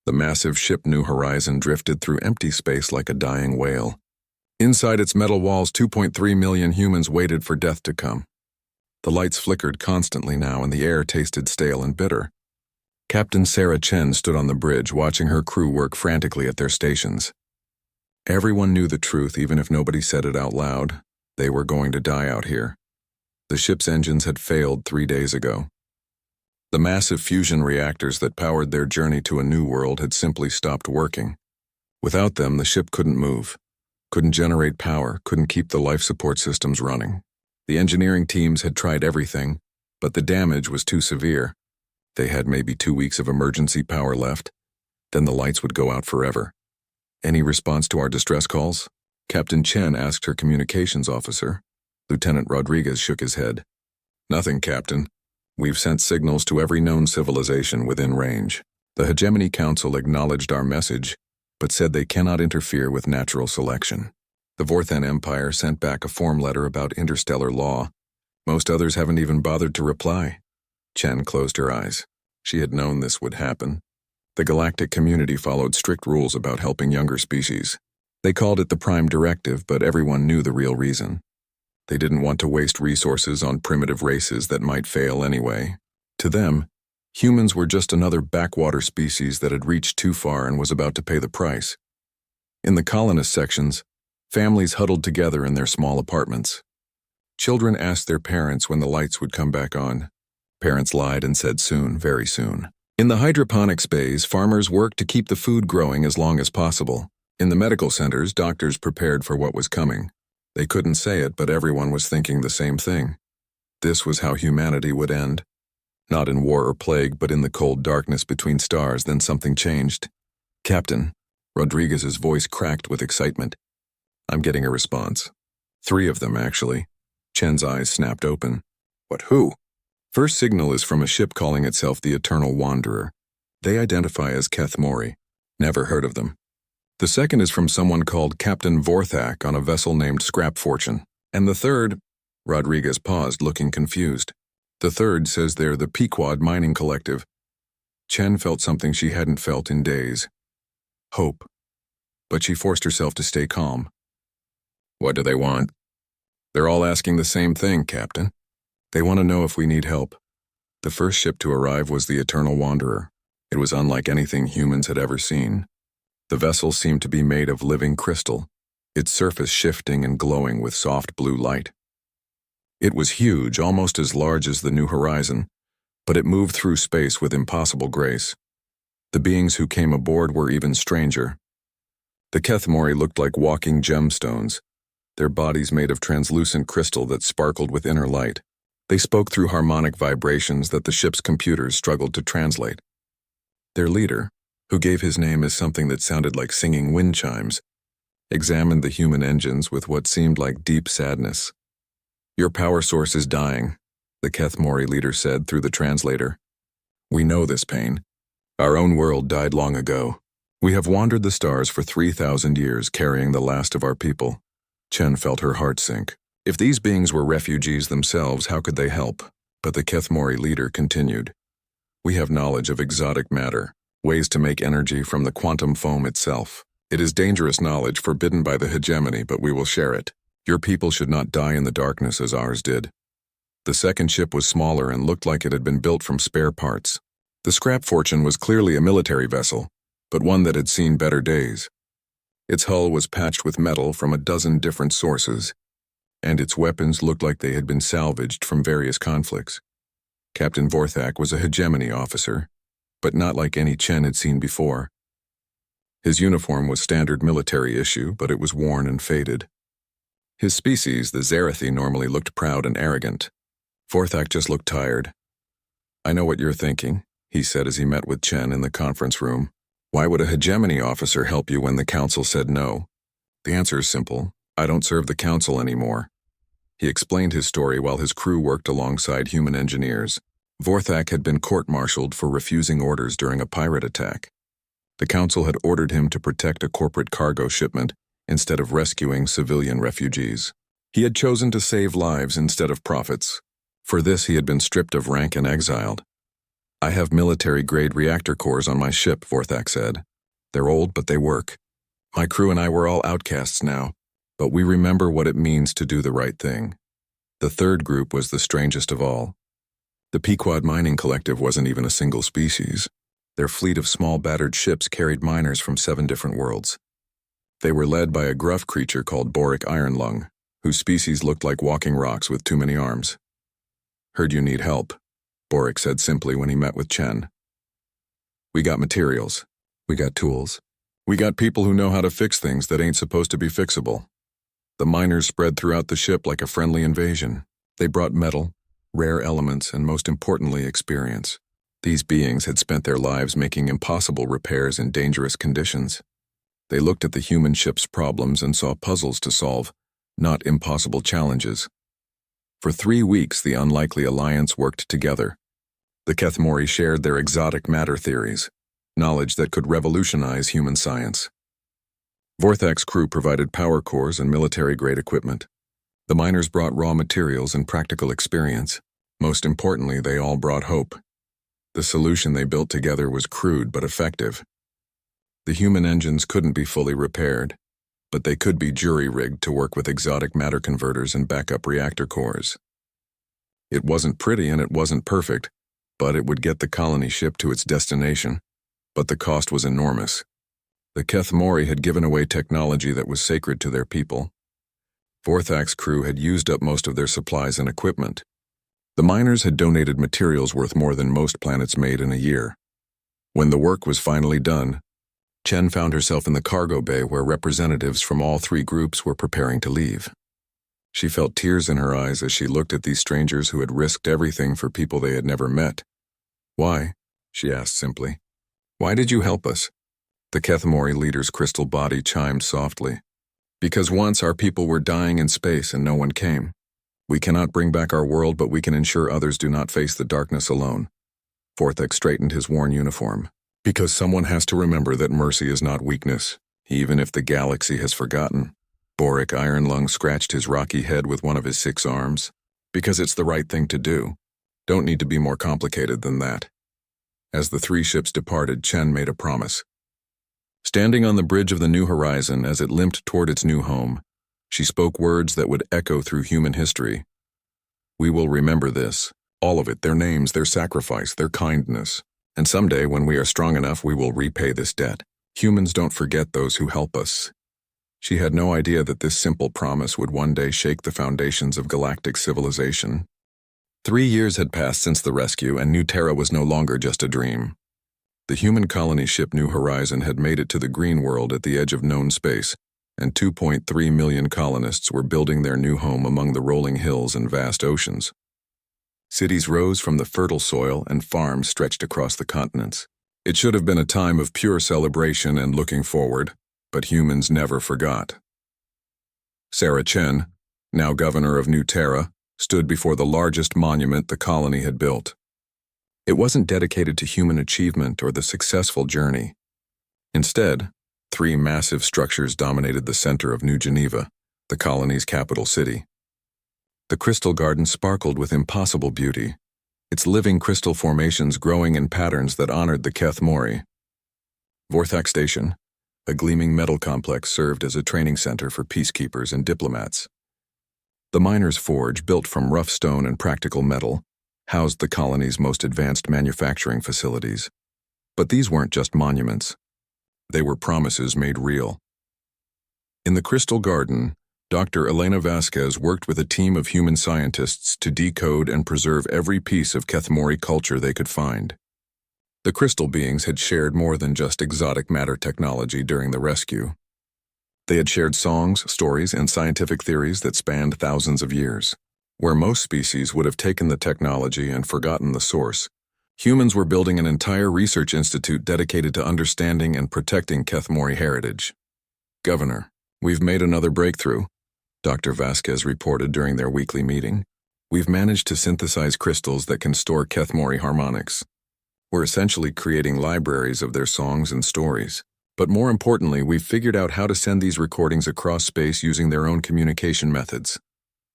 The massive ship New Horizon drifted through empty space like a dying whale. Inside its metal walls, 2.3 million humans waited for death to come. The lights flickered constantly now, and the air tasted stale and bitter. Captain Sarah Chen stood on the bridge, watching her crew work frantically at their stations. Everyone knew the truth, even if nobody said it out loud. They were going to die out here. The ship's engines had failed 3 days ago. The massive fusion reactors that powered their journey to a new world had simply stopped working. Without them, the ship couldn't move, couldn't generate power, couldn't keep the life support systems running. The engineering teams had tried everything, but the damage was too severe. They had maybe 2 weeks of emergency power left, then the lights would go out forever. Any response to our distress calls? Captain Chen asked her communications officer. Lieutenant Rodriguez shook his head. Nothing, Captain. We've sent signals to every known civilization within range. The Hegemony Council acknowledged our message, but said they cannot interfere with natural selection. The Vorthan Empire sent back a form letter about interstellar law. Most others haven't even bothered to reply. Chen closed her eyes. She had known this would happen. The galactic community followed strict rules about helping younger species. They called it the Prime Directive, but everyone knew the real reason. They didn't want to waste resources on primitive races that might fail anyway. To them, humans were just another backwater species that had reached too far and was about to pay the price. In the colonist sections, families huddled together in their small apartments. Children asked their parents when the lights would come back on. Parents lied and said soon, very soon. In the hydroponics bays, farmers worked to keep the food growing as long as possible. In the medical centers, doctors prepared for what was coming. They couldn't say it, but everyone was thinking the same thing. This was how humanity would end. Not in war or plague, but in the cold darkness between stars. Then something changed. Captain, Rodriguez's voice cracked with excitement. I'm getting a response. 3 of them, actually. Chen's eyes snapped open. What, who? First signal is from a ship calling itself the Eternal Wanderer. They identify as Keth Mori. Never heard of them. The second is from someone called Captain Vorthak on a vessel named Scrap Fortune. And the third, Rodriguez paused, looking confused. The third says they're the Pequod Mining Collective. Chen felt something she hadn't felt in days. Hope. But she forced herself to stay calm. What do they want? They're all asking the same thing, Captain. They want to know if we need help. The first ship to arrive was the Eternal Wanderer. It was unlike anything humans had ever seen. The vessel seemed to be made of living crystal, its surface shifting and glowing with soft blue light. It was huge, almost as large as the New Horizon, but it moved through space with impossible grace. The beings who came aboard were even stranger. The Keth Mori looked like walking gemstones, their bodies made of translucent crystal that sparkled with inner light. They spoke through harmonic vibrations that the ship's computers struggled to translate. Their leader, who gave his name as something that sounded like singing wind chimes, examined the human engines with what seemed like deep sadness. Your power source is dying, the Keth Mori leader said through the translator. We know this pain. Our own world died long ago. We have wandered the stars for 3,000 years, carrying the last of our people. Chen felt her heart sink. If these beings were refugees themselves, how could they help? But the Keth Mori leader continued. We have knowledge of exotic matter, ways to make energy from the quantum foam itself. It is dangerous knowledge forbidden by the hegemony, but we will share it. Your people should not die in the darkness as ours did. The second ship was smaller and looked like it had been built from spare parts. The Scrap Fortune was clearly a military vessel, but one that had seen better days. Its hull was patched with metal from a dozen different sources, and its weapons looked like they had been salvaged from various conflicts. Captain Vorthak was a hegemony officer, but not like any Chen had seen before. His uniform was standard military issue, but it was worn and faded. His species, the Zarathi, normally looked proud and arrogant. Vorthak just looked tired. I know what you're thinking, he said as he met with Chen in the conference room. Why would a hegemony officer help you when the council said no? The answer is simple. I don't serve the council anymore. He explained his story while his crew worked alongside human engineers. Vorthak had been court-martialed for refusing orders during a pirate attack. The council had ordered him to protect a corporate cargo shipment instead of rescuing civilian refugees. He had chosen to save lives instead of profits. For this, he had been stripped of rank and exiled. I have military-grade reactor cores on my ship, Vorthak said. They're old, but they work. My crew and I were all outcasts now, but we remember what it means to do the right thing. The third group was the strangest of all. The Pequod Mining Collective wasn't even a single species. Their fleet of small battered ships carried miners from 7 different worlds. They were led by a gruff creature called Boric Ironlung, whose species looked like walking rocks with too many arms. Heard you need help, Boric said simply when he met with Chen. We got materials. We got tools. We got people who know how to fix things that ain't supposed to be fixable. The miners spread throughout the ship like a friendly invasion. They brought metal, rare elements, and most importantly, experience. These beings had spent their lives making impossible repairs in dangerous conditions. They looked at the human ship's problems and saw puzzles to solve, not impossible challenges. For 3 weeks, the unlikely alliance worked together. The Kethmori shared their exotic matter theories, knowledge that could revolutionize human science. Vorthak's crew provided power cores and military-grade equipment. The miners brought raw materials and practical experience. Most importantly, they all brought hope. The solution they built together was crude but effective. The human engines couldn't be fully repaired, but they could be jury-rigged to work with exotic matter converters and backup reactor cores. It wasn't pretty and it wasn't perfect, but it would get the colony ship to its destination. But the cost was enormous. The Kethmori had given away technology that was sacred to their people. Vorthak's crew had used up most of their supplies and equipment. The miners had donated materials worth more than most planets made in a year. When the work was finally done, Chen found herself in the cargo bay where representatives from all 3 groups were preparing to leave. She felt tears in her eyes as she looked at these strangers who had risked everything for people they had never met. Why? She asked simply. Why did you help us? The Kethmori leader's crystal body chimed softly. Because once our people were dying in space and no one came. We cannot bring back our world, but we can ensure others do not face the darkness alone. Vorthak straightened his worn uniform. Because someone has to remember that mercy is not weakness, even if the galaxy has forgotten. Boric Ironlung scratched his rocky head with one of his 6 arms. Because it's the right thing to do. Don't need to be more complicated than that. As the 3 ships departed, Chen made a promise. Standing on the bridge of the New Horizon as it limped toward its new home, she spoke words that would echo through human history. We will remember this, all of it, their names, their sacrifice, their kindness. And someday, when we are strong enough, we will repay this debt. Humans don't forget those who help us. She had no idea that this simple promise would one day shake the foundations of galactic civilization. 3 years had passed since the rescue, and New Terra was no longer just a dream. The human colony ship New Horizon had made it to the green world at the edge of known space, and 2.3 million colonists were building their new home among the rolling hills and vast oceans. Cities rose from the fertile soil and farms stretched across the continents. It should have been a time of pure celebration and looking forward, but humans never forgot. Sarah Chen, now governor of New Terra, stood before the largest monument the colony had built. It wasn't dedicated to human achievement or the successful journey. Instead, 3 massive structures dominated the center of New Geneva, the colony's capital city. The crystal garden sparkled with impossible beauty, its living crystal formations growing in patterns that honored the Kethmori. Vorthak Station, a gleaming metal complex, served as a training center for peacekeepers and diplomats. The Miners' Forge, built from rough stone and practical metal, housed the colony's most advanced manufacturing facilities. But these weren't just monuments. They were promises made real. In the Crystal Garden, Dr. Elena Vasquez worked with a team of human scientists to decode and preserve every piece of Kethmori culture they could find. The crystal beings had shared more than just exotic matter technology during the rescue. They had shared songs, stories, and scientific theories that spanned thousands of years. Where most species would have taken the technology and forgotten the source, humans were building an entire research institute dedicated to understanding and protecting Kethmori heritage. Governor, we've made another breakthrough, Dr. Vasquez reported during their weekly meeting. We've managed to synthesize crystals that can store Kethmori harmonics. We're essentially creating libraries of their songs and stories. But more importantly, we've figured out how to send these recordings across space using their own communication methods.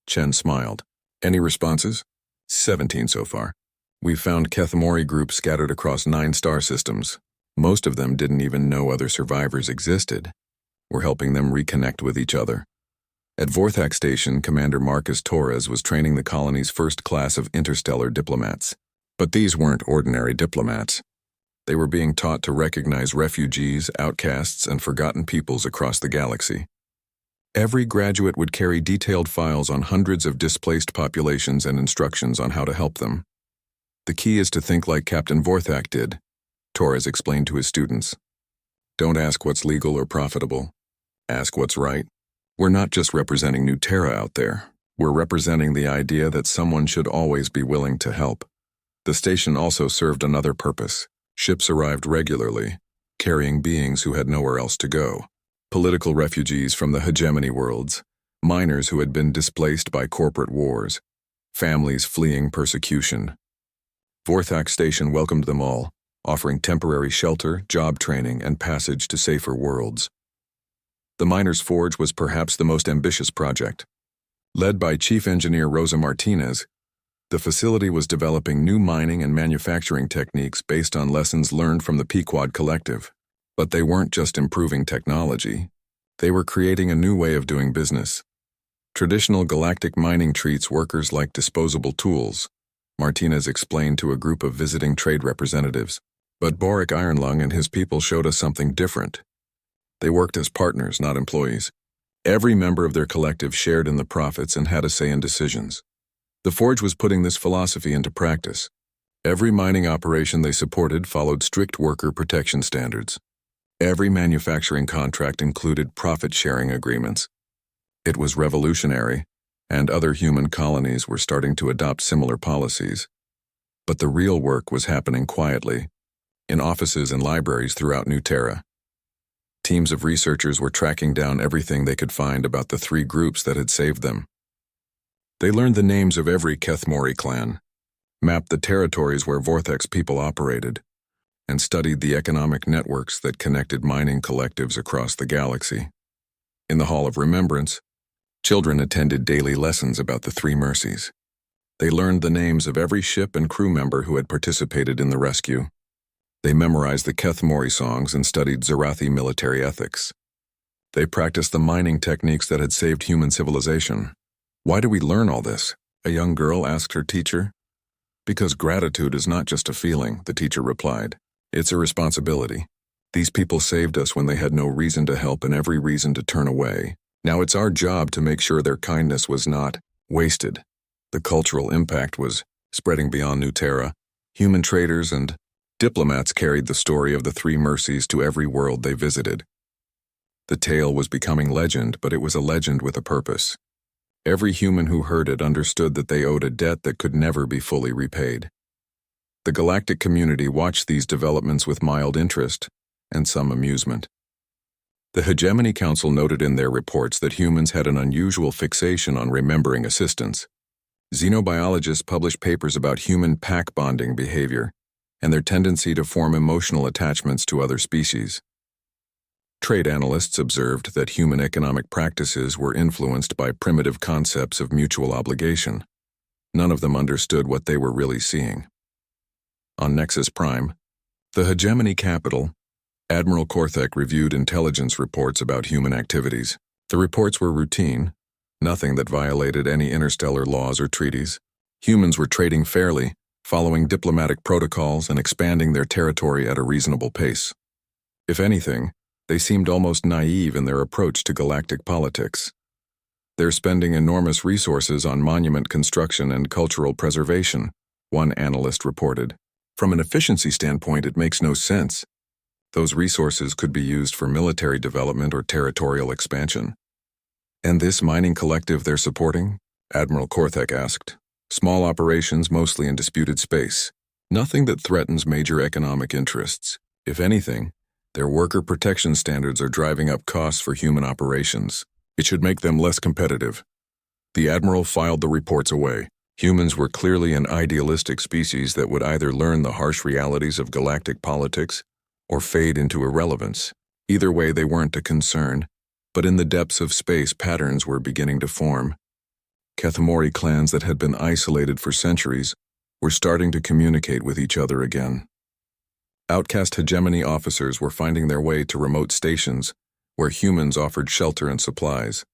Chen smiled. Any responses? 17 so far. We found Kethmori groups scattered across 9 star systems. Most of them didn't even know other survivors existed. We're helping them reconnect with each other. At Vorthak Station, Commander Marcus Torres was training the colony's first class of interstellar diplomats. But these weren't ordinary diplomats. They were being taught to recognize refugees, outcasts, and forgotten peoples across the galaxy. Every graduate would carry detailed files on hundreds of displaced populations and instructions on how to help them. The key is to think like Captain Vorthak did, Torres explained to his students. Don't ask what's legal or profitable. Ask what's right. We're not just representing New Terra out there. We're representing the idea that someone should always be willing to help. The station also served another purpose. Ships arrived regularly, carrying beings who had nowhere else to go. Political refugees from the hegemony worlds, miners who had been displaced by corporate wars, families fleeing persecution. Vorthak Station welcomed them all, offering temporary shelter, job training, and passage to safer worlds. The Miners' Forge was perhaps the most ambitious project. Led by Chief Engineer Rosa Martinez, the facility was developing new mining and manufacturing techniques based on lessons learned from the Pequod Collective. But they weren't just improving technology. They were creating a new way of doing business. Traditional galactic mining treats workers like disposable tools, Martinez explained to a group of visiting trade representatives. But Boric Ironlung and his people showed us something different. They worked as partners, not employees. Every member of their collective shared in the profits and had a say in decisions. The Forge was putting this philosophy into practice. Every mining operation they supported followed strict worker protection standards. Every manufacturing contract included profit-sharing agreements. It was revolutionary, and other human colonies were starting to adopt similar policies. But the real work was happening quietly, in offices and libraries throughout New Terra. Teams of researchers were tracking down everything they could find about the 3 groups that had saved them. They learned the names of every Kethmori clan, mapped the territories where Vorthak's people operated, and studied the economic networks that connected mining collectives across the galaxy. In the Hall of Remembrance, children attended daily lessons about the 3 mercies. They learned the names of every ship and crew member who had participated in the rescue. They memorized the Kethmori songs and studied Zarathi military ethics. They practiced the mining techniques that had saved human civilization. Why do we learn all this? A young girl asked her teacher. Because gratitude is not just a feeling, the teacher replied. It's a responsibility. These people saved us when they had no reason to help and every reason to turn away. Now it's our job to make sure their kindness was not wasted. The cultural impact was spreading beyond New Terra. Human traders and diplomats carried the story of the 3 mercies to every world they visited. The tale was becoming legend, but it was a legend with a purpose. Every human who heard it understood that they owed a debt that could never be fully repaid. The galactic community watched these developments with mild interest and some amusement. The Hegemony Council noted in their reports that humans had an unusual fixation on remembering assistance. Xenobiologists published papers about human pack bonding behavior and their tendency to form emotional attachments to other species. Trade analysts observed that human economic practices were influenced by primitive concepts of mutual obligation. None of them understood what they were really seeing. On Nexus Prime, the Hegemony capital, Admiral Korthek reviewed intelligence reports about human activities. The reports were routine, nothing that violated any interstellar laws or treaties. Humans were trading fairly, following diplomatic protocols and expanding their territory at a reasonable pace. If anything, they seemed almost naive in their approach to galactic politics. They're spending enormous resources on monument construction and cultural preservation, one analyst reported. From an efficiency standpoint, it makes no sense. Those resources could be used for military development or territorial expansion. And this mining collective they're supporting? Admiral Korthek asked. Small operations mostly in disputed space. Nothing that threatens major economic interests. If anything, their worker protection standards are driving up costs for human operations. It should make them less competitive. The Admiral filed the reports away. Humans were clearly an idealistic species that would either learn the harsh realities of galactic politics or fade into irrelevance. Either way, they weren't a concern, but in the depths of space, patterns were beginning to form. Kethmori clans that had been isolated for centuries were starting to communicate with each other again. Outcast hegemony officers were finding their way to remote stations where humans offered shelter and supplies.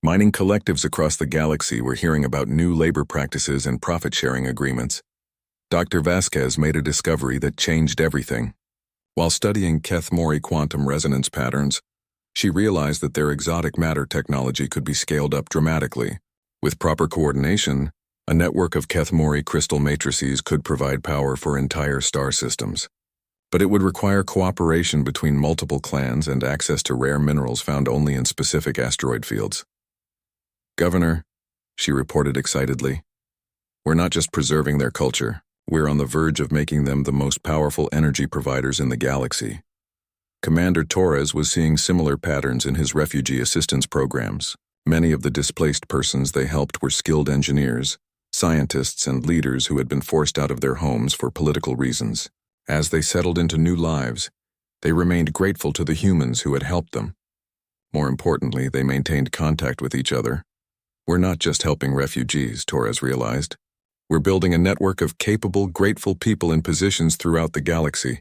Mining collectives across the galaxy were hearing about new labor practices and profit-sharing agreements. Dr. Vasquez made a discovery that changed everything. While studying Keth Mori quantum resonance patterns, she realized that their exotic matter technology could be scaled up dramatically. With proper coordination, a network of Keth Mori crystal matrices could provide power for entire star systems. But it would require cooperation between multiple clans and access to rare minerals found only in specific asteroid fields. "Governor," she reported excitedly, "we're not just preserving their culture, we're on the verge of making them the most powerful energy providers in the galaxy." Commander Torres was seeing similar patterns in his refugee assistance programs. Many of the displaced persons they helped were skilled engineers, scientists, and leaders who had been forced out of their homes for political reasons. As they settled into new lives, they remained grateful to the humans who had helped them. More importantly, they maintained contact with each other. "We're not just helping refugees," Torres realized. "We're building a network of capable, grateful people in positions throughout the galaxy."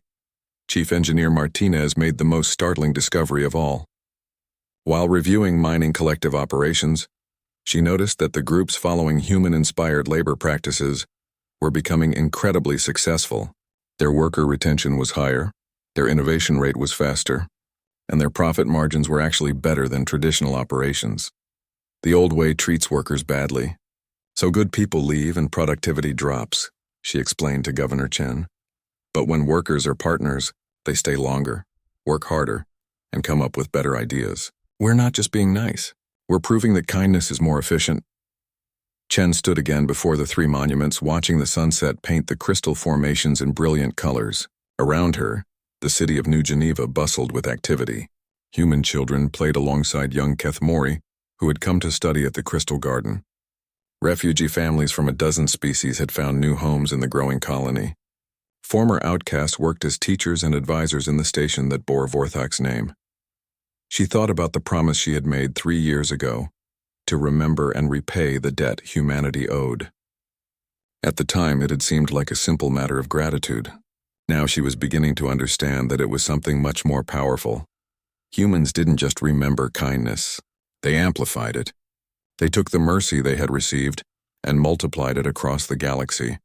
Chief Engineer Martinez made the most startling discovery of all. While reviewing mining collective operations, she noticed that the groups following human-inspired labor practices were becoming incredibly successful. Their worker retention was higher, their innovation rate was faster, and their profit margins were actually better than traditional operations. "The old way treats workers badly, so good people leave and productivity drops," she explained to Governor Chen. "But when workers are partners, they stay longer, work harder, and come up with better ideas. We're not just being nice. We're proving that kindness is more efficient." Chen stood again before the three monuments, watching the sunset paint the crystal formations in brilliant colors. Around her, the city of New Geneva bustled with activity. Human children played alongside young Keth Mori, who had come to study at the Crystal Garden. Refugee families from a dozen species had found new homes in the growing colony. Former outcasts worked as teachers and advisors in the station that bore Vorthak's name. She thought about the promise she had made 3 years ago, to remember and repay the debt humanity owed. At the time, it had seemed like a simple matter of gratitude. Now she was beginning to understand that it was something much more powerful. Humans didn't just remember kindness, they amplified it. They took the mercy they had received and multiplied it across the galaxy.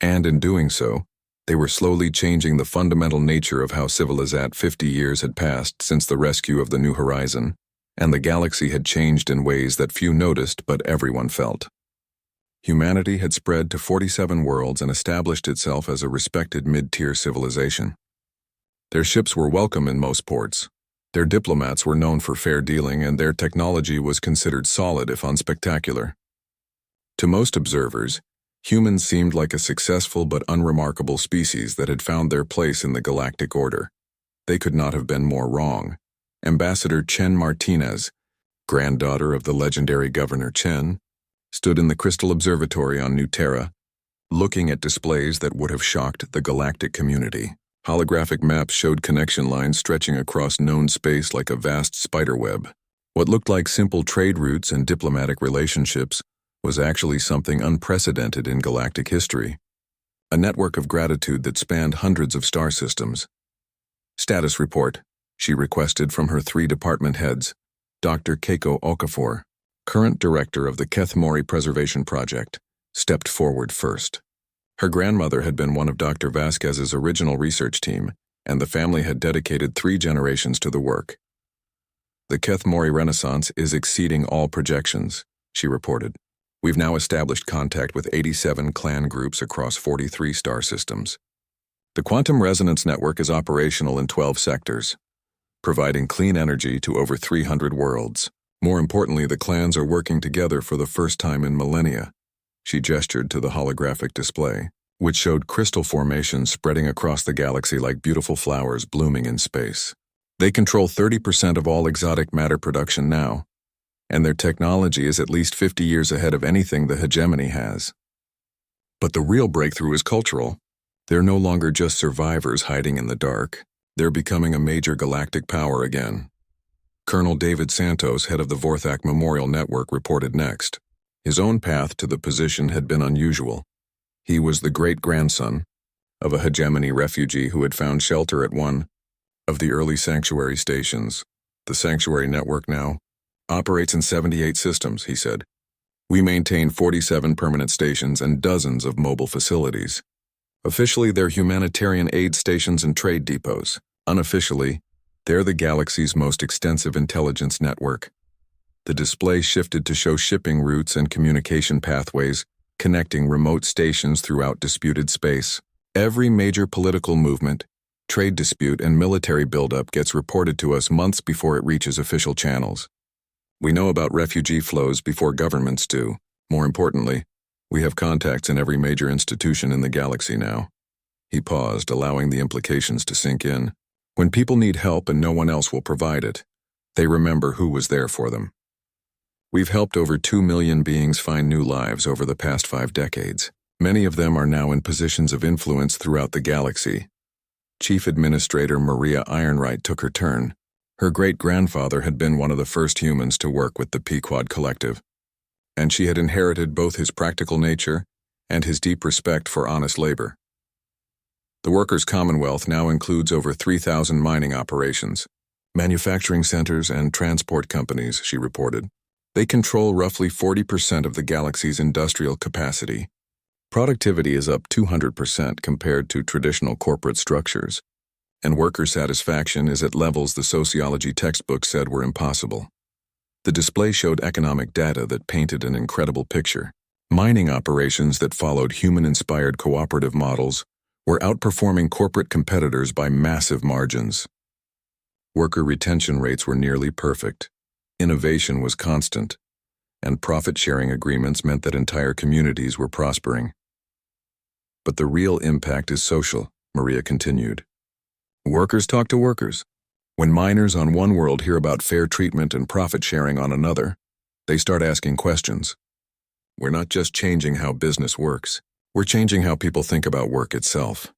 And in doing so, they were slowly changing the fundamental nature of how civilization 50 years had passed since the rescue of the New Horizon, and the galaxy had changed in ways that few noticed but everyone felt. Humanity had spread to 47 worlds and established itself as a respected mid-tier civilization. Their ships were welcome in most ports. Their diplomats were known for fair dealing, and their technology was considered solid if unspectacular. To most observers, humans seemed like a successful but unremarkable species that had found their place in the galactic order. They could not have been more wrong. Ambassador Chen Martinez, granddaughter of the legendary Governor Chen, stood in the Crystal Observatory on New Terra, looking at displays that would have shocked the galactic community. Holographic maps showed connection lines stretching across known space like a vast spiderweb. What looked like simple trade routes and diplomatic relationships was actually something unprecedented in galactic history. A network of gratitude that spanned hundreds of star systems. "Status report," she requested from her 3 department heads. Dr. Keiko Okafor, current director of the Keth Mori Preservation Project, stepped forward first. Her grandmother had been one of Dr. Vasquez's original research team, and the family had dedicated 3 generations to the work. "The Keth Mori Renaissance is exceeding all projections," she reported. "We've now established contact with 87 clan groups across 43 star systems. The Quantum Resonance Network is operational in 12 sectors, providing clean energy to over 300 worlds. More importantly, the clans are working together for the first time in millennia." She gestured to the holographic display, which showed crystal formations spreading across the galaxy like beautiful flowers blooming in space. "They control 30% of all exotic matter production now, and their technology is at least 50 years ahead of anything the hegemony has. But the real breakthrough is cultural. They're no longer just survivors hiding in the dark. They're becoming a major galactic power again." Colonel David Santos, head of the Vorthak Memorial Network, reported next. His own path to the position had been unusual. He was the great-grandson of a hegemony refugee who had found shelter at one of the early sanctuary stations. The sanctuary network now operates in 78 systems, he said. We maintain 47 permanent stations and dozens of mobile facilities. Officially, they're humanitarian aid stations and trade depots. Unofficially, they're the galaxy's most extensive intelligence network. The display shifted to show shipping routes and communication pathways connecting remote stations throughout disputed space. Every major political movement, trade dispute, and military buildup gets reported to us months before it reaches official channels. We know about refugee flows before governments do. More importantly, we have contacts in every major institution in the galaxy now. He paused, allowing the implications to sink in. When people need help and no one else will provide it, they remember who was there for them. We've helped over 2 million beings find new lives over the past 5 decades. Many of them are now in positions of influence throughout the galaxy. Chief Administrator Maria Ironright took her turn. Her great-grandfather had been one of the first humans to work with the Pequod Collective, and she had inherited both his practical nature and his deep respect for honest labor. The Workers' Commonwealth now includes over 3,000 mining operations, manufacturing centers, and transport companies, she reported. They control roughly 40% of the galaxy's industrial capacity. Productivity is up 200% compared to traditional corporate structures, and worker satisfaction is at levels the sociology textbooks said were impossible. The display showed economic data that painted an incredible picture. Mining operations that followed human-inspired cooperative models were outperforming corporate competitors by massive margins. Worker retention rates were nearly perfect. Innovation was constant, and profit-sharing agreements meant that entire communities were prospering. But the real impact is social, Maria continued. Workers talk to workers. When miners on one world hear about fair treatment and profit-sharing on another, they start asking questions. We're not just changing how business works, we're changing how people think about work itself.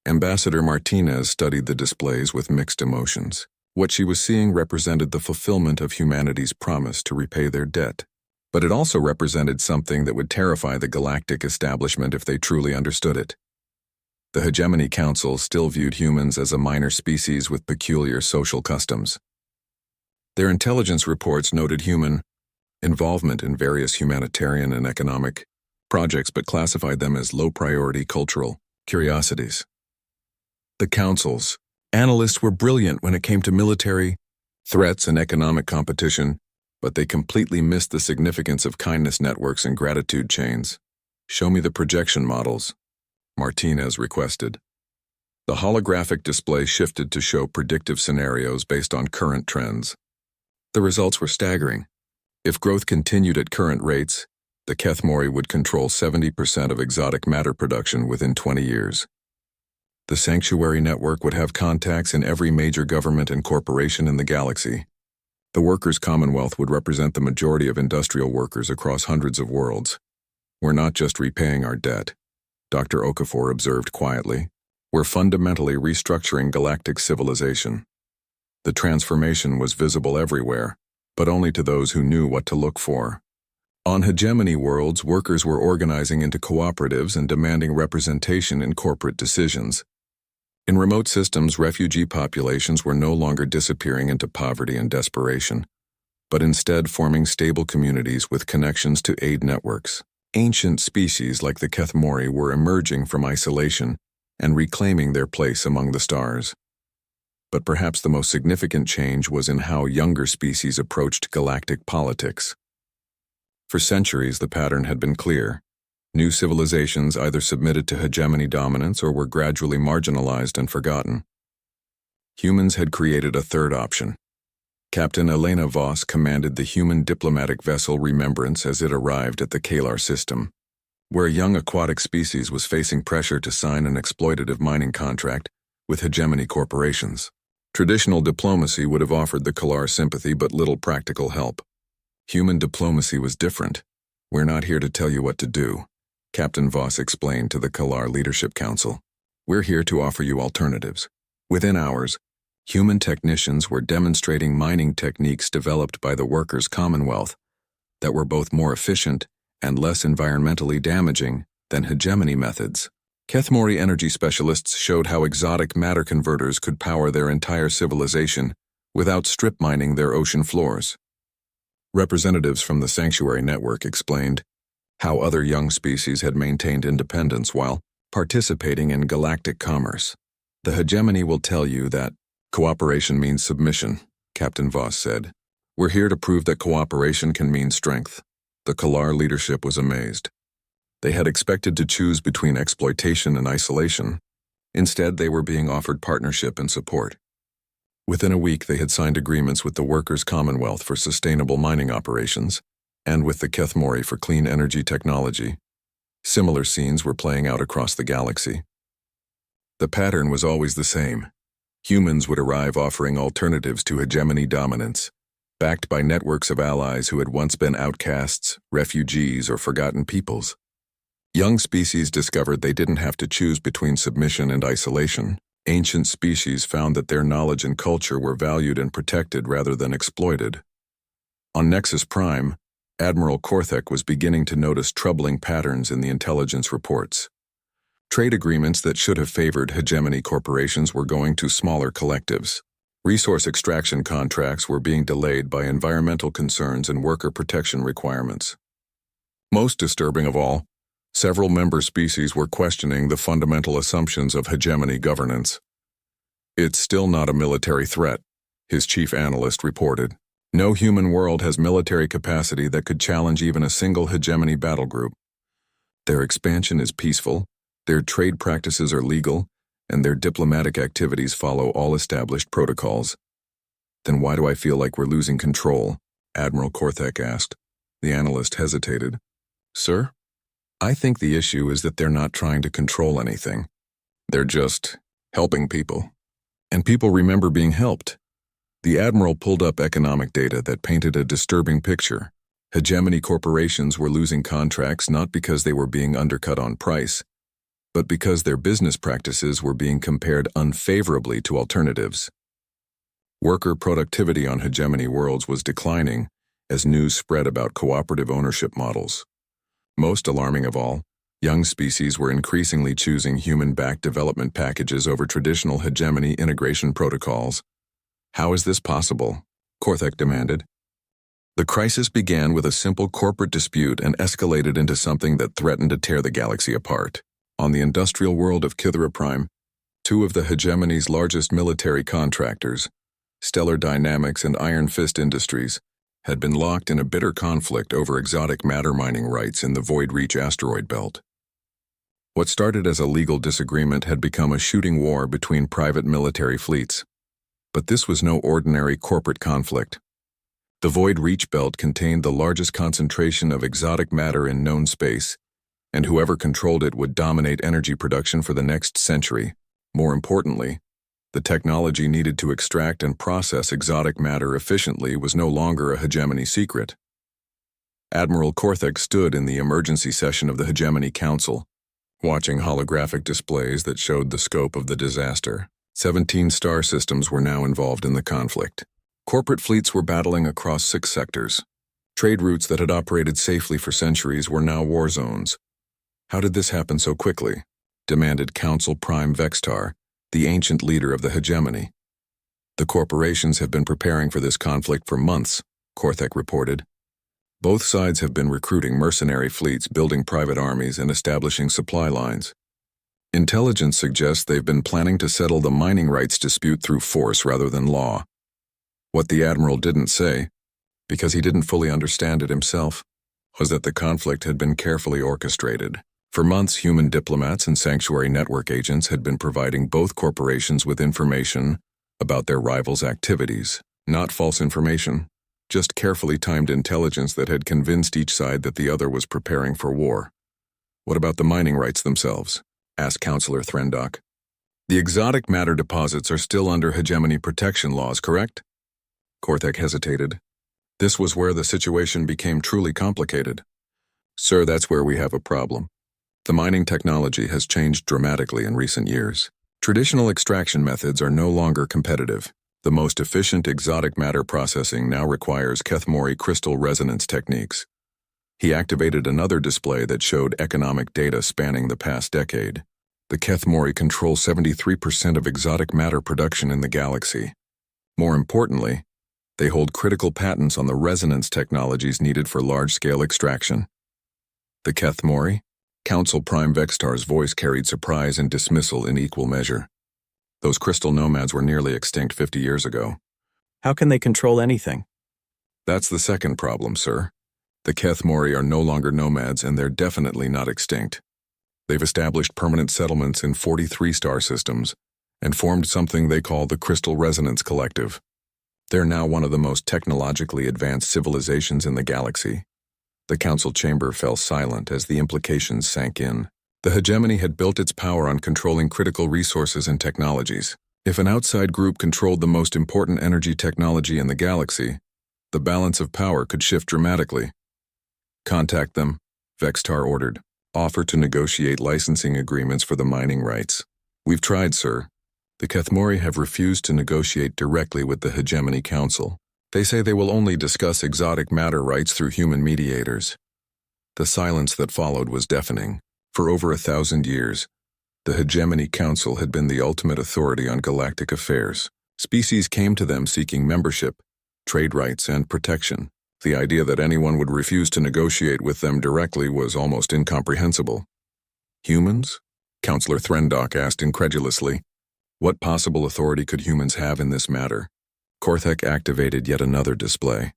Ambassador Martinez studied the displays with mixed emotions. What she was seeing represented the fulfillment of humanity's promise to repay their debt. But it also represented something that would terrify the galactic establishment if they truly understood it. The Hegemony Council still viewed humans as a minor species with peculiar social customs. Their intelligence reports noted human involvement in various humanitarian and economic projects but classified them as low-priority cultural curiosities. The Council's analysts were brilliant when it came to military threats and economic competition, but they completely missed the significance of kindness networks and gratitude chains. Show me the projection models, Martinez requested. The holographic display shifted to show predictive scenarios based on current trends. The results were staggering. If growth continued at current rates, the Kethmori would control 70% of exotic matter production within 20 years. The Sanctuary Network would have contacts in every major government and corporation in the galaxy. The Workers' Commonwealth would represent the majority of industrial workers across hundreds of worlds. We're not just repaying our debt, Dr. Okafor observed quietly. We're fundamentally restructuring galactic civilization. The transformation was visible everywhere, but only to those who knew what to look for. On hegemony worlds, workers were organizing into cooperatives and demanding representation in corporate decisions. In remote systems, refugee populations were no longer disappearing into poverty and desperation, but instead forming stable communities with connections to aid networks. Ancient species like the Kethmori were emerging from isolation and reclaiming their place among the stars. But perhaps the most significant change was in how younger species approached galactic politics. For centuries, the pattern had been clear. New civilizations either submitted to hegemony dominance or were gradually marginalized and forgotten. Humans had created a third option. Captain Elena Voss commanded the human diplomatic vessel Remembrance as it arrived at the Kalar system, where a young aquatic species was facing pressure to sign an exploitative mining contract with hegemony corporations. Traditional diplomacy would have offered the Kalar sympathy but little practical help. Human diplomacy was different. We're not here to tell you what to do, Captain Voss explained to the Kalar Leadership Council. We're here to offer you alternatives. Within hours, human technicians were demonstrating mining techniques developed by the Workers' Commonwealth that were both more efficient and less environmentally damaging Then hegemony methods. Kethmori energy specialists showed how exotic matter converters could power their entire civilization without strip mining their ocean floors. Representatives from the Sanctuary Network explained how other young species had maintained independence while participating in galactic commerce. The hegemony will tell you that cooperation means submission, Captain Voss said. We're here to prove that cooperation can mean strength. The Kalar leadership was amazed. They had expected to choose between exploitation and isolation. Instead, they were being offered partnership and support. Within a week, they had signed agreements with the Workers' Commonwealth for sustainable mining operations and with the Kethmori for clean energy technology. Similar scenes were playing out across the galaxy. The pattern was always the same. Humans would arrive offering alternatives to hegemony dominance, backed by networks of allies who had once been outcasts, refugees, or forgotten peoples. Young species discovered they didn't have to choose between submission and isolation. Ancient species found that their knowledge and culture were valued and protected rather than exploited. On Nexus Prime, Admiral Korthek was beginning to notice troubling patterns in the intelligence reports. Trade agreements that should have favored hegemony corporations were going to smaller collectives. Resource extraction contracts were being delayed by environmental concerns and worker protection requirements. Most disturbing of all, several member species were questioning the fundamental assumptions of hegemony governance. It's still not a military threat, his chief analyst reported. No human world has military capacity that could challenge even a single hegemony battle group. Their expansion is peaceful, their trade practices are legal, and their diplomatic activities follow all established protocols. Then why do I feel like we're losing control? Admiral Korthek asked. The analyst hesitated. Sir? I think the issue is that they're not trying to control anything. They're just helping people. And people remember being helped. The Admiral pulled up economic data that painted a disturbing picture. Hegemony corporations were losing contracts not because they were being undercut on price, but because their business practices were being compared unfavorably to alternatives. Worker productivity on hegemony worlds was declining as news spread about cooperative ownership models. Most alarming of all, young species were increasingly choosing human-backed development packages over traditional hegemony integration protocols. How is this possible? Korthek demanded. The crisis began with a simple corporate dispute and escalated into something that threatened to tear the galaxy apart. On the industrial world of Kithra Prime, two of the hegemony's largest military contractors, Stellar Dynamics and Iron Fist Industries, had been locked in a bitter conflict over exotic matter mining rights in the Void Reach asteroid belt. What started as a legal disagreement had become a shooting war between private military fleets. But this was no ordinary corporate conflict. The Void Reach belt contained the largest concentration of exotic matter in known space, and whoever controlled it would dominate energy production for the next century. More importantly, the technology needed to extract and process exotic matter efficiently was no longer a hegemony secret. Admiral Korthek stood in the emergency session of the Hegemony Council, watching holographic displays that showed the scope of the disaster. 17 star systems were now involved in the conflict. Corporate fleets were battling across 6 sectors. Trade routes that had operated safely for centuries were now war zones. How did this happen so quickly? Demanded Council Prime Vextar, the ancient leader of the hegemony. The corporations have been preparing for this conflict for months, Korthek reported. Both sides have been recruiting mercenary fleets, building private armies, and establishing supply lines. Intelligence suggests they've been planning to settle the mining rights dispute through force rather than law. What the Admiral didn't say, because he didn't fully understand it himself, was that the conflict had been carefully orchestrated. For months, human diplomats and Sanctuary Network agents had been providing both corporations with information about their rivals' activities. Not false information, just carefully timed intelligence that had convinced each side that the other was preparing for war. What about the mining rights themselves? Asked Counselor Threndock. The exotic matter deposits are still under hegemony protection laws, correct? Korthek hesitated. This was where the situation became truly complicated. Sir, that's where we have a problem. The mining technology has changed dramatically in recent years. Traditional extraction methods are no longer competitive. The most efficient exotic matter processing now requires Kethmori crystal resonance techniques. He activated another display that showed economic data spanning the past decade. The Kethmori control 73% of exotic matter production in the galaxy. More importantly, they hold critical patents on the resonance technologies needed for large-scale extraction. The Kethmori? Council Prime Vextar's voice carried surprise and dismissal in equal measure. Those crystal nomads were nearly extinct 50 years ago. How can they control anything? That's the second problem, sir. The Kethmori are no longer nomads, and they're definitely not extinct. They've established permanent settlements in 43 star systems and formed something they call the Crystal Resonance Collective. They're now one of the most technologically advanced civilizations in the galaxy. The council chamber fell silent as the implications sank in. The hegemony had built its power on controlling critical resources and technologies. If an outside group controlled the most important energy technology in the galaxy, the balance of power could shift dramatically. Contact them, Vextar ordered. Offer to negotiate licensing agreements for the mining rights. We've tried, sir. The Kethmori have refused to negotiate directly with the Hegemony Council. They say they will only discuss exotic matter rights through human mediators. The silence that followed was deafening. For over 1,000 years, the Hegemony Council had been the ultimate authority on galactic affairs. Species came to them seeking membership, trade rights, and protection. The idea that anyone would refuse to negotiate with them directly was almost incomprehensible. Humans? Counselor Threndock asked incredulously. What possible authority could humans have in this matter? Korthek activated yet another display,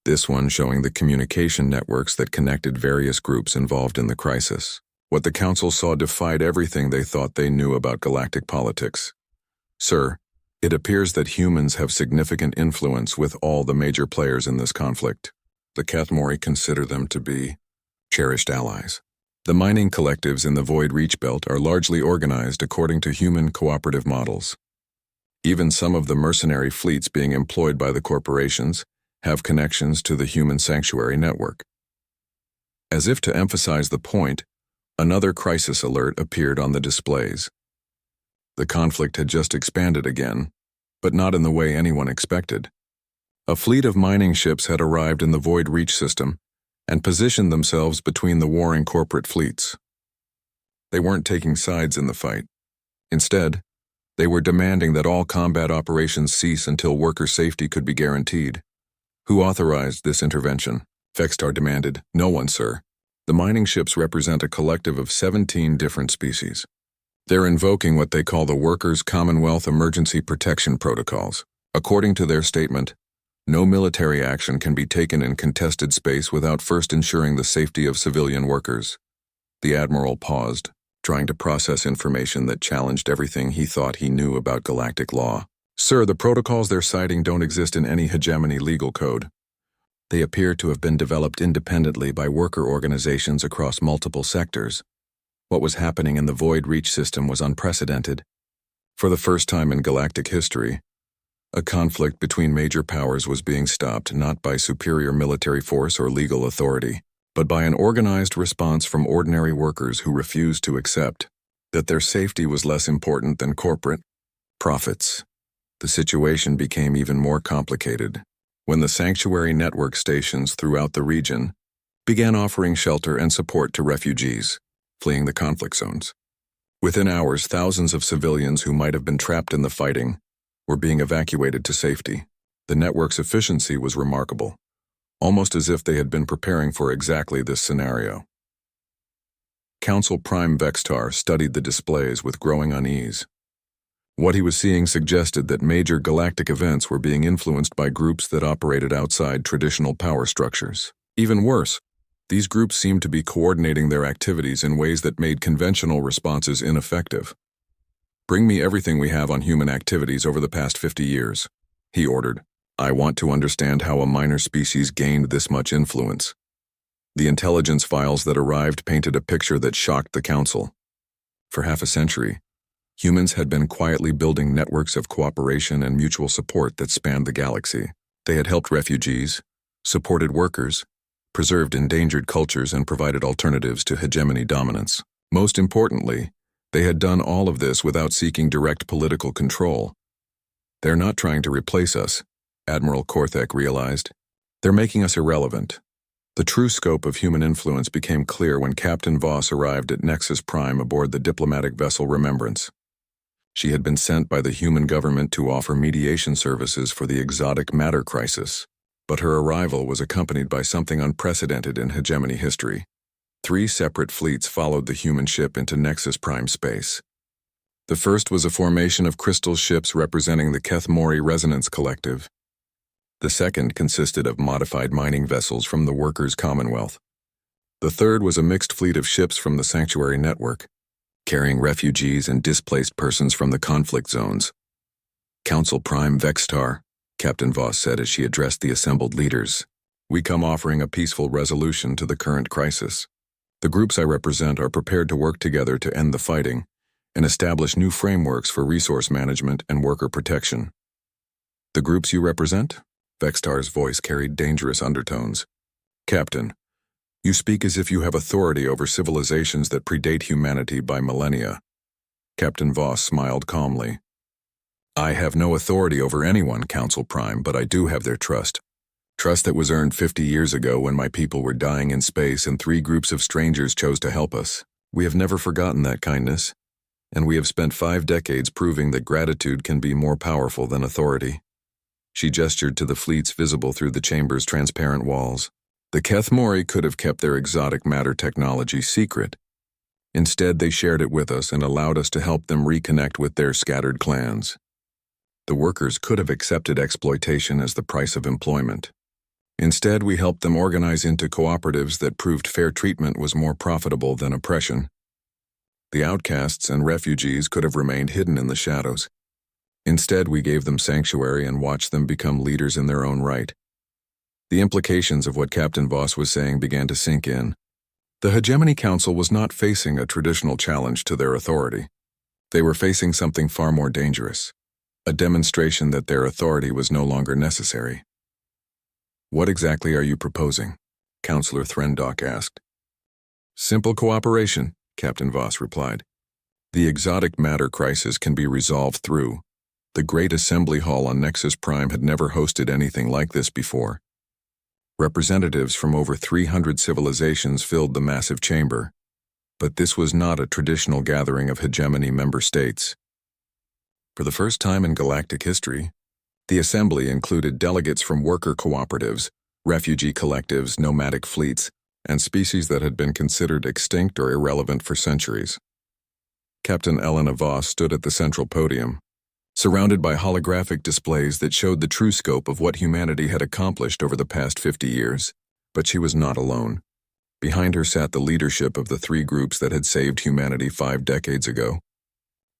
this one showing the communication networks that connected various groups involved in the crisis. What the Council saw defied everything they thought they knew about galactic politics. Sir, it appears that humans have significant influence with all the major players in this conflict. The Kethmori consider them to be cherished allies. The mining collectives in the Void Reach Belt are largely organized according to human cooperative models. Even some of the mercenary fleets being employed by the corporations have connections to the human sanctuary network. As if to emphasize the point, another crisis alert appeared on the displays. The conflict had just expanded again, but not in the way anyone expected. A fleet of mining ships had arrived in the Void Reach system and positioned themselves between the warring corporate fleets. They weren't taking sides in the fight. Instead, they were demanding that all combat operations cease until worker safety could be guaranteed. Who authorized this intervention? Vextar demanded. No one, sir. The mining ships represent a collective of 17 different species. They're invoking what they call the Workers' Commonwealth Emergency Protection Protocols. According to their statement, no military action can be taken in contested space without first ensuring the safety of civilian workers. The Admiral paused, trying to process information that challenged everything he thought he knew about galactic law. Sir, the protocols they're citing don't exist in any hegemony legal code. They appear to have been developed independently by worker organizations across multiple sectors. What was happening in the Void Reach system was unprecedented. For the first time in galactic history, a conflict between major powers was being stopped not by superior military force or legal authority, but by an organized response from ordinary workers who refused to accept that their safety was less important than corporate profits. The situation became even more complicated when the sanctuary network stations throughout the region began offering shelter and support to refugees fleeing the conflict zones. Within hours, thousands of civilians who might have been trapped in the fighting were being evacuated to safety. The network's efficiency was remarkable, almost as if they had been preparing for exactly this scenario. Council Prime Vextar studied the displays with growing unease. What he was seeing suggested that major galactic events were being influenced by groups that operated outside traditional power structures. Even worse, these groups seemed to be coordinating their activities in ways that made conventional responses ineffective. Bring me everything we have on human activities over the past 50 years, he ordered. I want to understand how a minor species gained this much influence. The intelligence files that arrived painted a picture that shocked the Council. For half a century, humans had been quietly building networks of cooperation and mutual support that spanned the galaxy. They had helped refugees, supported workers, preserved endangered cultures, and provided alternatives to hegemony dominance. Most importantly, they had done all of this without seeking direct political control. They're not trying to replace us, Admiral Korthek realized. They're making us irrelevant. The true scope of human influence became clear when Captain Voss arrived at Nexus Prime aboard the diplomatic vessel Remembrance. She had been sent by the human government to offer mediation services for the exotic matter crisis, but her arrival was accompanied by something unprecedented in hegemony history. 3 separate fleets followed the human ship into Nexus Prime space. The first was a formation of crystal ships representing the Keth-Mori Resonance Collective. The second consisted of modified mining vessels from the Workers' Commonwealth. The third was a mixed fleet of ships from the Sanctuary Network, carrying refugees and displaced persons from the conflict zones. Council Prime Vextar, Captain Voss said as she addressed the assembled leaders, "We come offering a peaceful resolution to the current crisis. The groups I represent are prepared to work together to end the fighting and establish new frameworks for resource management and worker protection." "The groups you represent?" Vextar's voice carried dangerous undertones. "Captain, you speak as if you have authority over civilizations that predate humanity by millennia." Captain Voss smiled calmly. "I have no authority over anyone, Council Prime, but I do have their trust. Trust that was earned 50 years ago when my people were dying in space and 3 groups of strangers chose to help us. We have never forgotten that kindness, and we have spent 5 decades proving that gratitude can be more powerful than authority." She gestured to the fleets visible through the chamber's transparent walls. The Keth-Mori could have kept their exotic matter technology secret. Instead, they shared it with us and allowed us to help them reconnect with their scattered clans. The workers could have accepted exploitation as the price of employment. Instead, we helped them organize into cooperatives that proved fair treatment was more profitable than oppression. The outcasts and refugees could have remained hidden in the shadows. Instead, we gave them sanctuary and watched them become leaders in their own right. The implications of what Captain Voss was saying began to sink in. The Hegemony Council was not facing a traditional challenge to their authority. They were facing something far more dangerous, a demonstration that their authority was no longer necessary. "What exactly are you proposing?" Councillor Threndock asked. "Simple cooperation," Captain Voss replied. "The exotic matter crisis can be resolved through." The Great Assembly Hall on Nexus Prime had never hosted anything like this before. Representatives from over 300 civilizations filled the massive chamber, but this was not a traditional gathering of hegemony member states. For the first time in galactic history, the assembly included delegates from worker cooperatives, refugee collectives, nomadic fleets, and species that had been considered extinct or irrelevant for centuries. Captain Elena Voss stood at the central podium, surrounded by holographic displays that showed the true scope of what humanity had accomplished over the past 50 years. But she was not alone. Behind her sat the leadership of the 3 groups that had saved humanity 5 decades ago,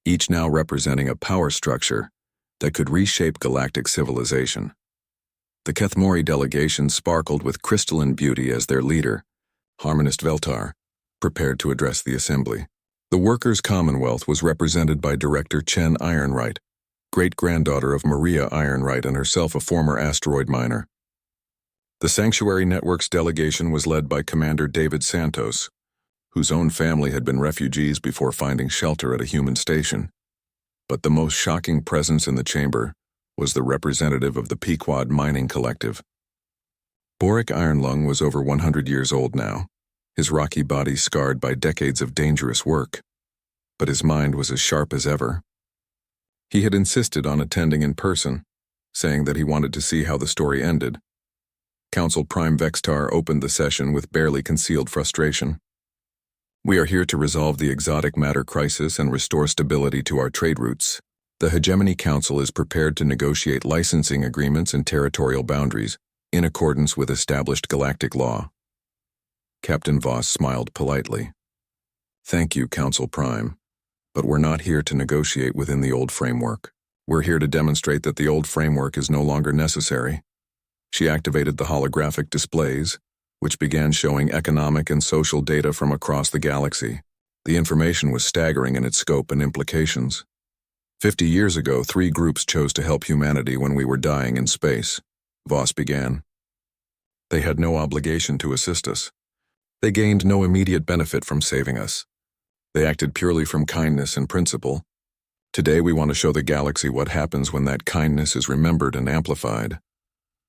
each now representing a power structure that could reshape galactic civilization. The Keth-Mori delegation sparkled with crystalline beauty as their leader, Harmonist Veltar, prepared to address the assembly. The Workers' Commonwealth was represented by Director Chen Ironwright, great-granddaughter of Maria Ironwright and herself a former asteroid miner. The Sanctuary Network's delegation was led by Commander David Santos, whose own family had been refugees before finding shelter at a human station. But the most shocking presence in the chamber was the representative of the Pequod Mining Collective. Boric Ironlung was over 100 years old now, his rocky body scarred by decades of dangerous work, but his mind was as sharp as ever. He had insisted on attending in person, saying that he wanted to see how the story ended. Council Prime Vextar opened the session with barely concealed frustration. "We are here to resolve the exotic matter crisis and restore stability to our trade routes. The Hegemony Council is prepared to negotiate licensing agreements and territorial boundaries in accordance with established galactic law." Captain Voss smiled politely. "Thank you, Council Prime, but we're not here to negotiate within the old framework. We're here to demonstrate that the old framework is no longer necessary." She activated the holographic displays, which began showing economic and social data from across the galaxy. The information was staggering in its scope and implications. 50 years ago, 3 groups chose to help humanity when we were dying in space, Voss began. They had no obligation to assist us. They gained no immediate benefit from saving us. They acted purely from kindness and principle. Today we want to show the galaxy what happens when that kindness is remembered and amplified.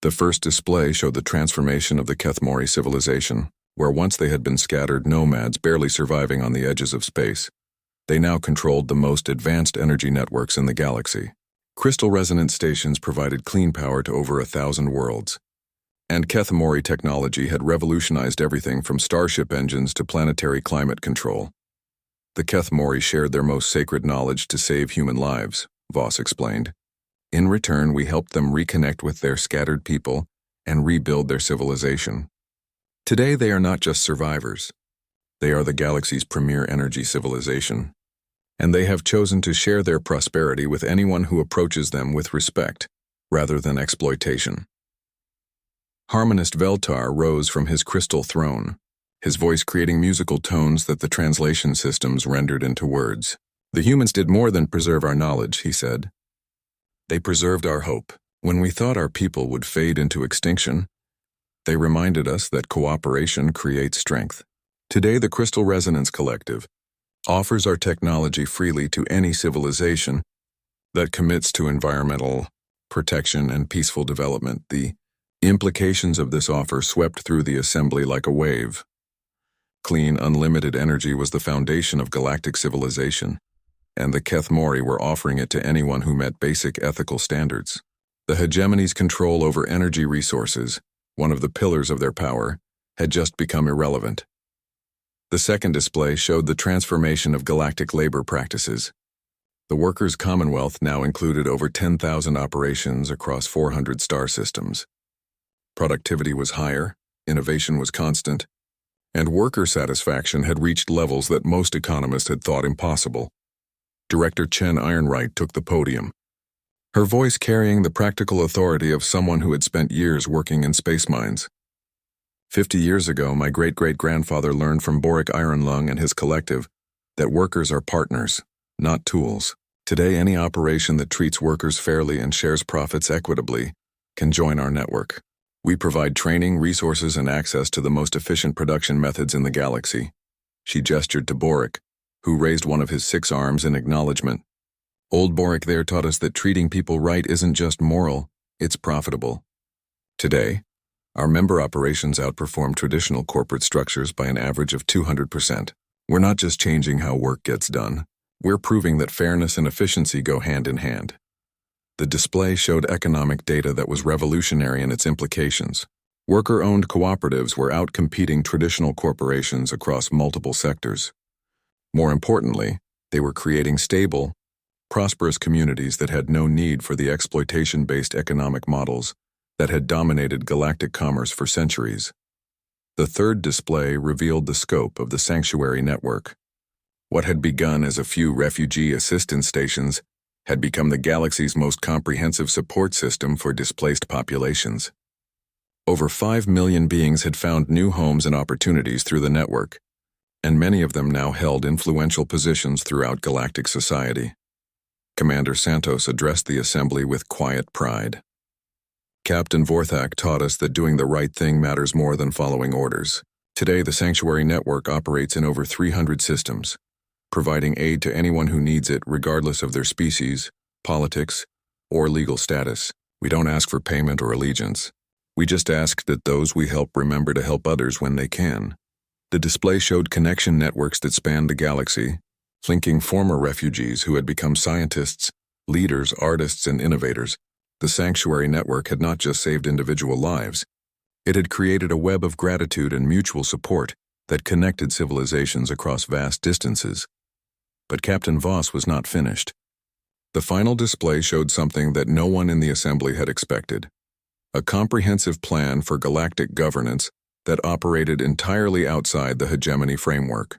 The first display showed the transformation of the Kethmori civilization, where once they had been scattered nomads barely surviving on the edges of space. They now controlled the most advanced energy networks in the galaxy. Crystal resonance stations provided clean power to over 1,000 worlds. And Kethmori technology had revolutionized everything from starship engines to planetary climate control. The Kethmori shared their most sacred knowledge to save human lives, Voss explained. In return, we helped them reconnect with their scattered people and rebuild their civilization. Today, they are not just survivors. They are the galaxy's premier energy civilization. And they have chosen to share their prosperity with anyone who approaches them with respect, rather than exploitation. Harmonist Veltar rose from his crystal throne, his voice creating musical tones that the translation systems rendered into words. The humans did more than preserve our knowledge, he said. They preserved our hope. When we thought our people would fade into extinction, they reminded us that cooperation creates strength. Today, the Crystal Resonance Collective offers our technology freely to any civilization that commits to environmental protection and peaceful development. The implications of this offer swept through the assembly like a wave. Clean, unlimited energy was the foundation of galactic civilization, and the Kethmori were offering it to anyone who met basic ethical standards. The hegemony's control over energy resources, one of the pillars of their power, had just become irrelevant. The second display showed the transformation of galactic labor practices. The Workers' Commonwealth now included over 10,000 operations across 400 star systems. Productivity was higher, innovation was constant, and worker satisfaction had reached levels that most economists had thought impossible. Director Chen Ironwright took the podium, her voice carrying the practical authority of someone who had spent years working in space mines. 50 years ago, my great-great-grandfather learned from Boric Ironlung and his collective that workers are partners, not tools. Today, any operation that treats workers fairly and shares profits equitably can join our network. We provide training, resources, and access to the most efficient production methods in the galaxy. She gestured to Boric, who raised one of his 6 arms in acknowledgement. Old Boric there taught us that treating people right isn't just moral, it's profitable. Today, our member operations outperform traditional corporate structures by an average of 200%. We're not just changing how work gets done, we're proving that fairness and efficiency go hand in hand. The display showed economic data that was revolutionary in its implications. Worker-owned cooperatives were outcompeting traditional corporations across multiple sectors. More importantly, they were creating stable, prosperous communities that had no need for the exploitation-based economic models that had dominated galactic commerce for centuries. The third display revealed the scope of the Sanctuary Network. What had begun as a few refugee assistance stations had become the galaxy's most comprehensive support system for displaced populations. Over 5 million beings had found new homes and opportunities through the network, and many of them now held influential positions throughout galactic society. Commander Santos addressed the assembly with quiet pride. Captain Vorthak taught us that doing the right thing matters more than following orders. Today, the Sanctuary Network operates in over 300 systems, providing aid to anyone who needs it regardless of their species, politics, or legal status. We don't ask for payment or allegiance. We just ask that those we help remember to help others when they can. The display showed connection networks that spanned the galaxy, linking former refugees who had become scientists, leaders, artists, and innovators. The Sanctuary Network had not just saved individual lives, it had created a web of gratitude and mutual support that connected civilizations across vast distances. But Captain Voss was not finished. The final display showed something that no one in the assembly had expected: a comprehensive plan for galactic governance that operated entirely outside the hegemony framework.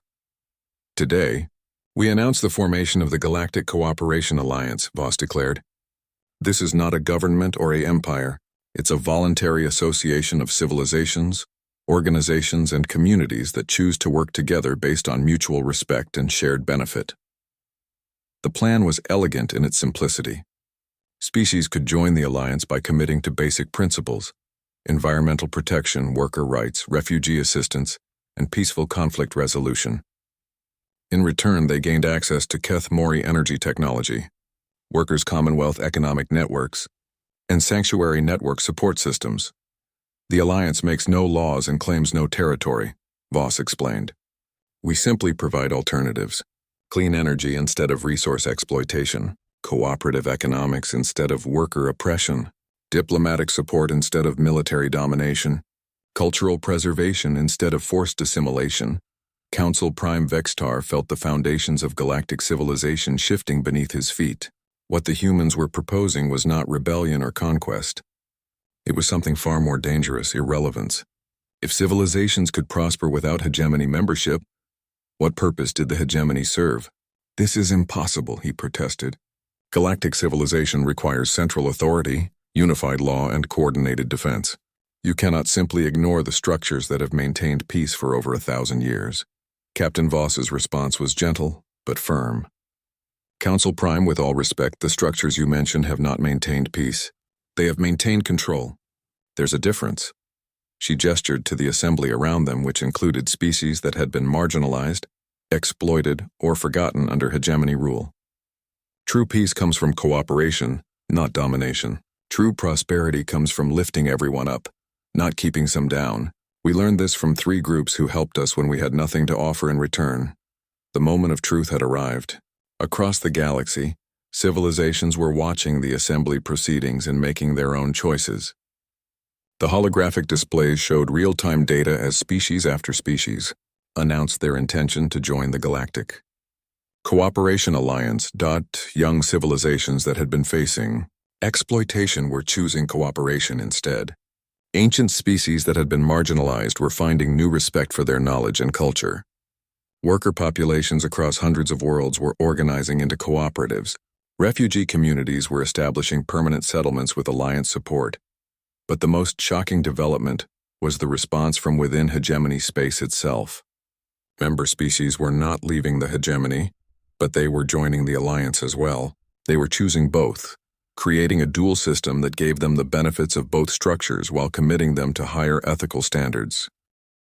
Today, we announce the formation of the Galactic Cooperation Alliance, Voss declared. This is not a government or an empire. It's a voluntary association of civilizations, organizations, and communities that choose to work together based on mutual respect and shared benefit. The plan was elegant in its simplicity. Species could join the alliance by committing to basic principles: environmental protection, worker rights, refugee assistance, and peaceful conflict resolution. In return, they gained access to Kethmori energy technology, Workers' Commonwealth economic networks, and sanctuary network support systems. The Alliance makes no laws and claims no territory, Voss explained. We simply provide alternatives. Clean energy instead of resource exploitation, cooperative economics instead of worker oppression, diplomatic support instead of military domination, cultural preservation instead of forced assimilation. Council Prime Vextar felt the foundations of galactic civilization shifting beneath his feet. What the humans were proposing was not rebellion or conquest. It was something far more dangerous, irrelevance. If civilizations could prosper without hegemony membership, what purpose did the hegemony serve? This is impossible, he protested. Galactic civilization requires central authority, unified law, and coordinated defense. You cannot simply ignore the structures that have maintained peace for over 1,000 years. Captain Voss's response was gentle, but firm. Council Prime, with all respect, the structures you mentioned have not maintained peace. They have maintained control. There's a difference. She gestured to the assembly around them, which included species that had been marginalized, exploited, or forgotten under hegemony rule. True peace comes from cooperation, not domination. True prosperity comes from lifting everyone up, not keeping some down. We learned this from 3 groups who helped us when we had nothing to offer in return. The moment of truth had arrived. Across the galaxy, civilizations were watching the assembly proceedings and making their own choices. The holographic displays showed real-time data as species after species announced their intention to join the Galactic Cooperation Alliance. Young civilizations that had been facing exploitation were choosing cooperation instead. Ancient species that had been marginalized were finding new respect for their knowledge and culture. Worker populations across hundreds of worlds were organizing into cooperatives. Refugee communities were establishing permanent settlements with Alliance support. But the most shocking development was the response from within hegemony space itself. Member species were not leaving the hegemony, but they were joining the Alliance as well. They were choosing both, creating a dual system that gave them the benefits of both structures while committing them to higher ethical standards.